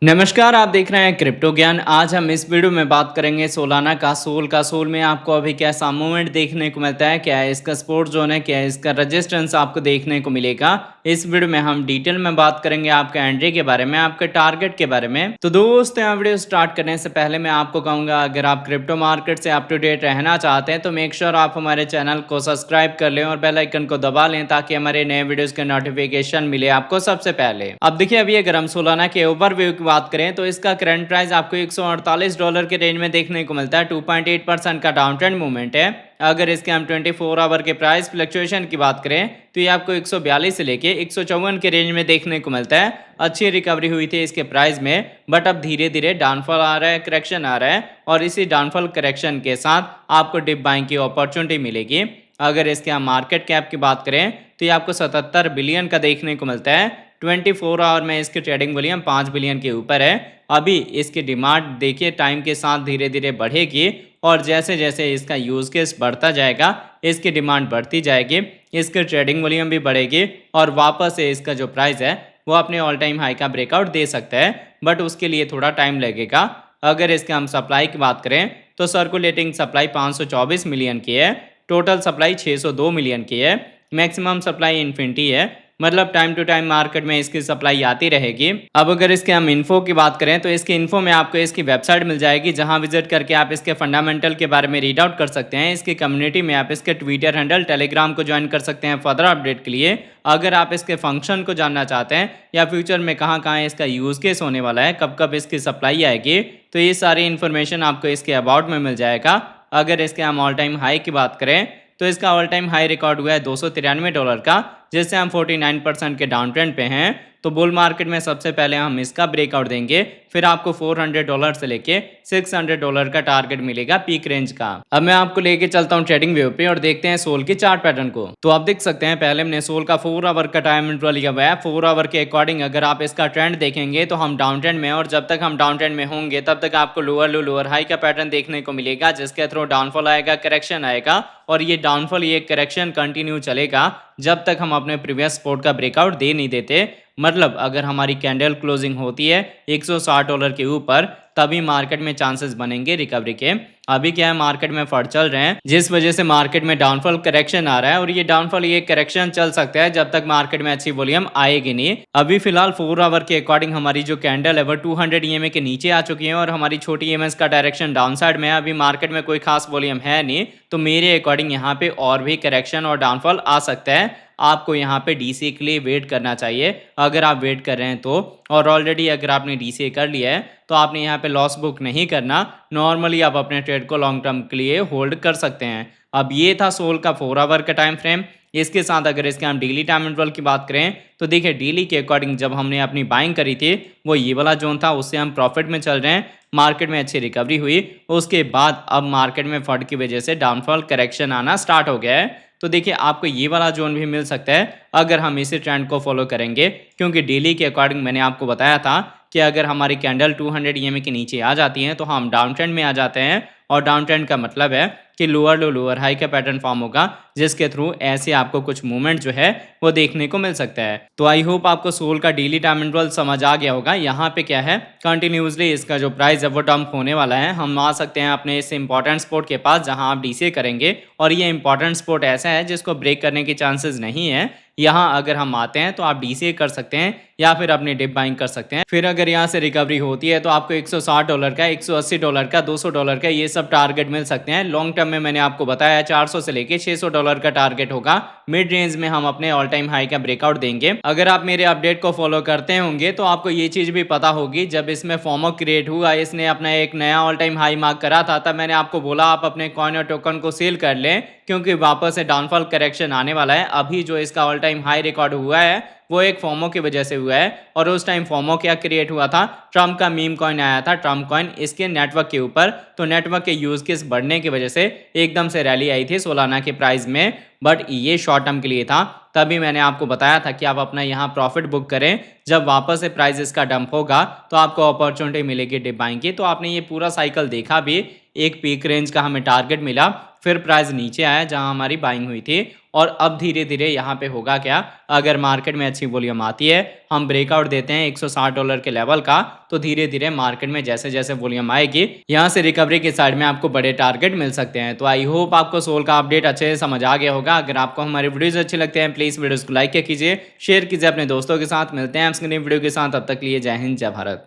नमस्कार, आप देख रहे हैं क्रिप्टो ज्ञान। आज हम इस वीडियो में बात करेंगे सोलाना का। सोल में आपको अभी कैसा मूवमेंट देखने को मिलता है, क्या है इसका सपोर्ट जोन है, क्या है इसका रेजिस्टेंस आपको देखने को मिलेगा। इस वीडियो में हम डिटेल में बात करेंगे आपका एंट्री के बारे में, आपके टारगेट के बारे में। तो दोस्तों, यहाँ वीडियो स्टार्ट करने से पहले मैं आपको कहूँगा, अगर आप क्रिप्टो मार्केट से अप टू डेट रहना चाहते हैं तो मेक श्योर आप हमारे चैनल को सब्सक्राइब कर लें और बेल आइकन को दबा लें ताकि हमारे नए वीडियोस के नोटिफिकेशन मिले आपको सबसे पहले। अब देखिए, अभी अगर हम सोलाना के ओवरव्यू की बात करें तो इसका करंट प्राइस आपको $148 के रेंज में देखने को मिलता है। 2.8% का डाउन ट्रेंड मूवमेंट है। अगर इसके हम 24 आवर के प्राइस फ्लक्चुएशन की बात करें तो ये आपको 142 से लेके 154 के रेंज में देखने को मिलता है। अच्छी रिकवरी हुई थी इसके प्राइस में, बट अब धीरे धीरे डाउनफॉल आ रहा है, करेक्शन आ रहा है और इसी डाउनफॉल करेक्शन के साथ आपको डिप बाइंग की अपॉर्चुनिटी मिलेगी। अगर इसके हम मार्केट कैप की बात करें तो ये आपको 77 बिलियन का देखने को मिलता है। 24 आवर में इसकी ट्रेडिंग वॉल्यूम 5 बिलियन के ऊपर है। अभी इसकी डिमांड देखिए टाइम के साथ धीरे धीरे बढ़ेगी और जैसे जैसे इसका यूज केस बढ़ता जाएगा इसकी डिमांड बढ़ती जाएगी, इसकी ट्रेडिंग वॉल्यूम भी बढ़ेगी और वापस से इसका जो प्राइस है वो अपने ऑल टाइम हाई का ब्रेकआउट दे सकता है, बट उसके लिए थोड़ा टाइम लगेगा। अगर इसके हम सप्लाई की बात करें तो सर्कुलेटिंग सप्लाई 524 मिलियन की है, टोटल सप्लाई 602 मिलियन की है, मैक्सिमम सप्लाई इन्फिनिटी है, मतलब टाइम टू टाइम मार्केट में इसकी सप्लाई आती रहेगी। अब अगर इसके हम इन्फो की बात करें तो इसके इन्फो में आपको इसकी वेबसाइट मिल जाएगी, जहां विजिट करके आप इसके फंडामेंटल के बारे में रीड आउट कर सकते हैं। इसकी कम्युनिटी में आप इसके ट्विटर हैंडल, टेलीग्राम को ज्वाइन कर सकते हैं फर्दर अपडेट के लिए। अगर आप इसके फंक्शन को जानना चाहते हैं या फ्यूचर में कहाँ कहाँ इसका यूज केस होने वाला है, कब कब इसकी सप्लाई आएगी, तो ये सारी इन्फॉर्मेशन आपको इसके अबाउट में मिल जाएगा। अगर इसके हम ऑल टाइम हाई की बात करें तो इसका ऑल टाइम हाई रिकॉर्ड हुआ है $293 का, जिससे हम 49% के डाउन ट्रेंड पे हैं। तो बुल मार्केट में सबसे पहले हम इसका ब्रेकआउट देंगे, फिर आपको $400 से लेके $600 का टारगेट मिलेगा पीक रेंज का। अब मैं आपको लेके चलता हूँ ट्रेडिंग व्यू पे और देखते हैं सोल की चार्ट पैटर्न को। तो आप देख सकते हैं पहले हमने सोल का 4 आवर का टाइम इंटरवल लिया हुआ है। 4 आवर के अकॉर्डिंग अगर आप इसका ट्रेंड देखेंगे तो हम डाउन ट्रेंड में, और जब तक हम डाउन ट्रेंड में होंगे तब तक आपको लोअर लो लोअर हाई का पैटर्न देखने को मिलेगा, जिसके थ्रू डाउनफॉल आएगा, करेक्शन आएगा और ये डाउनफॉल, ये करेक्शन कंटिन्यू चलेगा जब तक हम अपने प्रीवियस सपोर्ट का ब्रेकआउट दे नहीं देते। मतलब अगर हमारी कैंडल क्लोजिंग होती है $160 के ऊपर तभी मार्केट में चांसेस बनेंगे रिकवरी के। अभी क्या है, मार्केट में फट चल रहे हैं, जिस वजह से मार्केट में डाउनफॉल करेक्शन आ रहा है और ये डाउनफॉल, ये करेक्शन चल सकता है जब तक मार्केट में अच्छी वॉल्यूम आएगी नहीं। अभी फिलहाल 4 आवर के अकॉर्डिंग हमारी जो कैंडल है वो 200 EMA के नीचे आ चुकी है और हमारी छोटी EMS का डायरेक्शन डाउन साइड में है। अभी मार्केट में कोई खास वॉल्यूम है नहीं, तो मेरे अकॉर्डिंग यहाँ पे और भी करेक्शन और डाउनफॉल आ सकता है। आपको यहाँ पे डीसीए के लिए वेट करना चाहिए अगर आप वेट कर रहे हैं तो, और ऑलरेडी अगर आपने डीसीए कर लिया है तो आपने यहाँ पे लॉस बुक नहीं करना। नॉर्मली आप अपने ट्रेड को लॉन्ग टर्म के लिए होल्ड कर सकते हैं। अब ये था सोल का 4 आवर का टाइम फ्रेम। इसके साथ अगर इसके हम डेली टाइम इंटरवल की बात करें तो देखिए डेली के अकॉर्डिंग जब हमने अपनी बाइंग करी थी वो ये वाला जोन था, उससे हम प्रॉफिट में चल रहे हैं। मार्केट में अच्छी रिकवरी हुई, उसके बाद अब मार्केट में फट की वजह से डाउनफॉल करेक्शन आना स्टार्ट हो गया है। तो देखिए आपको ये वाला जोन भी मिल सकता है अगर हम इसी ट्रेंड को फॉलो करेंगे, क्योंकि डेली के अकॉर्डिंग मैंने आपको बताया था कि अगर हमारी कैंडल 200 EMA के नीचे आ जाती है तो हम डाउन ट्रेंड में आ जाते हैं, और डाउन ट्रेंड का मतलब है कि लोअर लो लोअर हाई का पैटर्न फॉर्म होगा, जिसके थ्रू ऐसे आपको कुछ मूवमेंट जो है वो देखने को मिल सकता है। तो आई होप आपको सोल का डेली टाइम इंटरवल समझ आ गया होगा। यहाँ पे क्या है, कंटिन्यूसली इसका जो प्राइस है वो डंप होने वाला है। हम आ सकते हैं अपने इस इंपॉर्टेंट स्पॉट के पास जहाँ आप डीसीए करेंगे, और ये इंपॉर्टेंट स्पॉट ऐसा है जिसको ब्रेक करने के चांसेस नहीं है। यहाँ अगर हम आते हैं तो आप डीसीए कर सकते हैं या फिर अपनी डिप बाइंग कर सकते हैं। फिर अगर यहाँ से रिकवरी होती है तो आपको $160 का, $180 का, $200 का ये सब टारगेट मिल सकते हैं। लॉन्ग टर्म में मैंने आपको बताया 400 से लेके $600 का टारगेट होगा। मिड रेंज में हम अपने ऑल टाइम हाई का ब्रेकआउट देंगे। अगर आप मेरे अपडेट को फॉलो करते होंगे तो आपको ये चीज भी पता होगी, जब इसमें फोमो क्रिएट हुआ, इसने अपना एक नया ऑल टाइम हाई मार्क करा था, तब मैंने आपको बोला आप अपने कॉइन और टोकन को सेल कर लें, क्योंकि वापस से डाउनफॉल करेक्शन आने वाला है। अभी जो इसका ऑल टाइम हाई रिकॉर्ड हुआ है वो एक फोमो की वजह से हुआ है, और उस टाइम फोमो क्या क्रिएट हुआ था, ट्रम्प का मीम कॉइन आया था, ट्रम्प कॉइन, इसके नेटवर्क के ऊपर। तो नेटवर्क के यूज केस बढ़ने की वजह से एकदम से रैली आई थी सोलाना के प्राइस में, बट ये शॉर्ट टर्म के लिए था। तभी मैंने आपको बताया था कि आप अपना यहाँ प्रॉफिट बुक करें, जब वापस से प्राइस इसका डंप होगा तो आपको अपॉर्चुनिटी मिलेगी डिप बाइंग की। तो आपने ये पूरा साइकिल देखा भी, एक पीक रेंज का हमें टारगेट मिला, फिर प्राइस नीचे आया जहां हमारी बाइंग हुई थी, और अब धीरे धीरे यहाँ पे होगा क्या, अगर मार्केट में अच्छी वॉल्यूम आती है, हम ब्रेकआउट देते हैं $160 के लेवल का, तो धीरे धीरे मार्केट में जैसे जैसे वॉल्यूम आएगी यहाँ से रिकवरी के साइड में आपको बड़े टारगेट मिल सकते हैं। तो आई होप आपको सोल का अपडेट अच्छे से समझ आ गया होगा। अगर आपको हमारे वीडियोस अच्छे लगते हैं प्लीज वीडियोस को लाइक कीजिए, शेयर कीजिए अपने दोस्तों के साथ। मिलते हैं आपसे नई वीडियो के साथ, तब तक लिए जय हिंद जय भारत।